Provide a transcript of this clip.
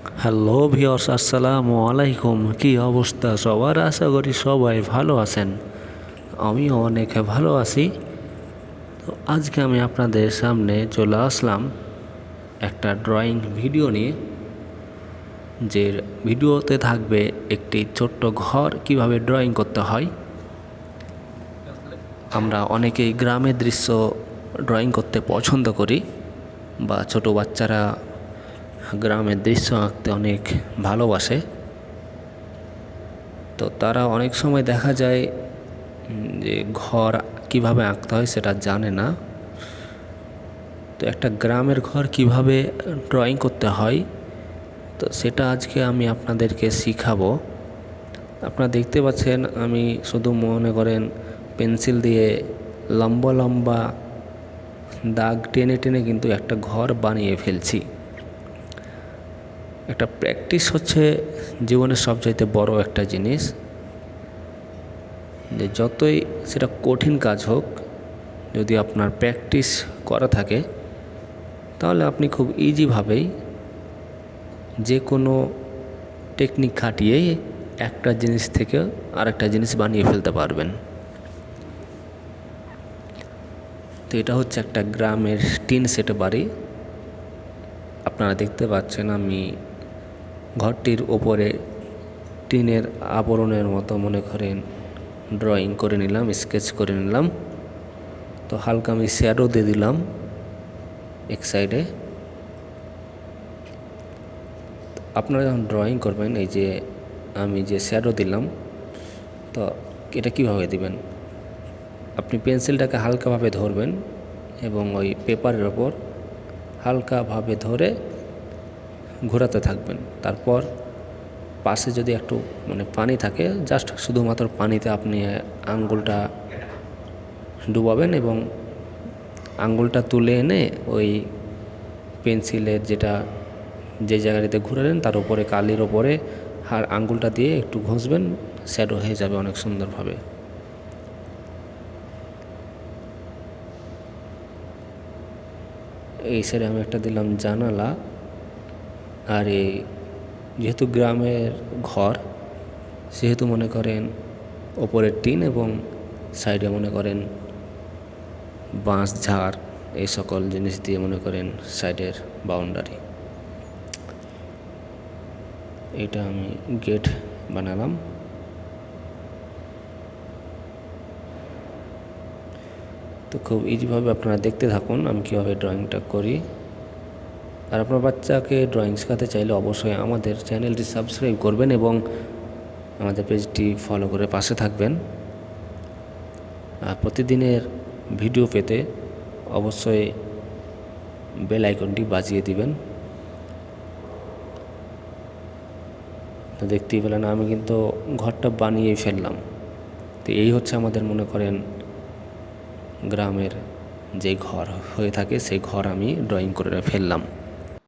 Hello viewers, আসসালামু আলাইকুম। কি অবস্থা সবার? আশা করি সবাই ভালো আছেন। আমিও অনেক ভালো আছি। তো আজকে আমি আপনাদের সামনে চলে আসলাম একটা ড্রয়িং ভিডিও নিয়ে, যে ভিডিওতে থাকবে একটি ছোট্ট ঘর কিভাবে ড্রয়িং করতে হয়। আমরা অনেকেই গ্রামের দৃশ্য ড্রয়িং করতে পছন্দ করি, বা ছোট বাচ্চারা গ্রামের দৃশ্য আঁকতে অনেক ভালোবাসে। তো তারা অনেক সময় দেখা যায় যে ঘর কিভাবে আঁকতে হয় সেটা জানে না। তো একটা গ্রামের ঘর কিভাবে ড্রয়িং করতে হয়, তো সেটা আজকে আমি আপনাদেরকে শিখাবো। আপনারা দেখতে পাচ্ছেন আমি শুধু মনে করেন পেন্সিল দিয়ে লম্বা লম্বা দাগ টেনে টেনে কিন্তু একটা ঘর বানিয়ে ফেলছি। একটা প্র্যাকটিস হচ্ছে জীবনের সবচাইতে বড় একটা জিনিস। যে যতই সেটা কঠিন কাজ হোক, যদি আপনার প্র্যাকটিস করা থাকে তাহলে আপনি খুব ইজিভাবেই যে কোনো টেকনিক খাটিয়েই একটা জিনিস থেকে আরেকটা জিনিস বানিয়ে ফেলতে পারবেন। তো এটা হচ্ছে একটা গ্রামের টিন সেট বাড়ি। আপনারা দেখতে পাচ্ছেন আমি ঘরটির ওপরে টিনের আবরণের মতো মনে করেন ড্রয়িং করে নিলাম, স্কেচ করে নিলাম। তো হালকা আমি শ্যাডো দিয়ে দিলাম এক সাইডে। আপনারা যখন ড্রয়িং করবেন, এই যে আমি যে শ্যাডো দিলাম, তো এটা কিভাবে দিবেন, আপনি পেন্সিলটাকে হালকাভাবে ধরবেন এবং ওই পেপারের ওপর হালকাভাবে ধরে ঘোরাতে থাকবেন। তারপর পাশে যদি একটু পানি থাকে, জাস্ট শুধুমাত্র পানিতে আপনি আঙ্গুলটা ডুবাবেন এবং আঙ্গুলটা তুলে এনে ওই পেন্সিলের যে জায়গাটিতে ঘুরালেন তার উপরে কালির ওপরে আঙ্গুলটা দিয়ে একটু ঘষবেন, শ্যাডো হয়ে যাবে অনেক সুন্দরভাবে। এই সাইডে আমি একটা দিলাম জানালা। আর এই যেহেতু গ্রামের ঘর, সেহেতু মনে করেন ওপরের টিন এবং সাইডে মনে করেন বাঁশ ঝাড় এই সকল জিনিস দিয়ে মনে করেন সাইডের বাউন্ডারি। এটা আমি গেট বানালাম। তো খুব ইজিভাবে আপনারা দেখতে থাকুন আমি কীভাবে ড্রয়িংটা করি। আর আপনার বাচ্চাকে ড্রয়িং শেখাতে চাইলে অবশ্যই আমাদের চ্যানেলটি সাবস্ক্রাইব করবেন এবং আমাদের পেজটি ফলো করে পাশে থাকবেন। আর প্রতিদিনের ভিডিও পেতে অবশ্যই বেল আইকনটি বাজিয়ে দিবেন। তো দেখতেই পেলেন আমি কিন্তু ঘরটা বানিয়ে ফেললাম। তো এই হচ্ছে আমাদের মনে করেন গ্রামের যে ঘর হয়ে থাকে, সেই ঘর আমি ড্রয়িং করে ফেললাম।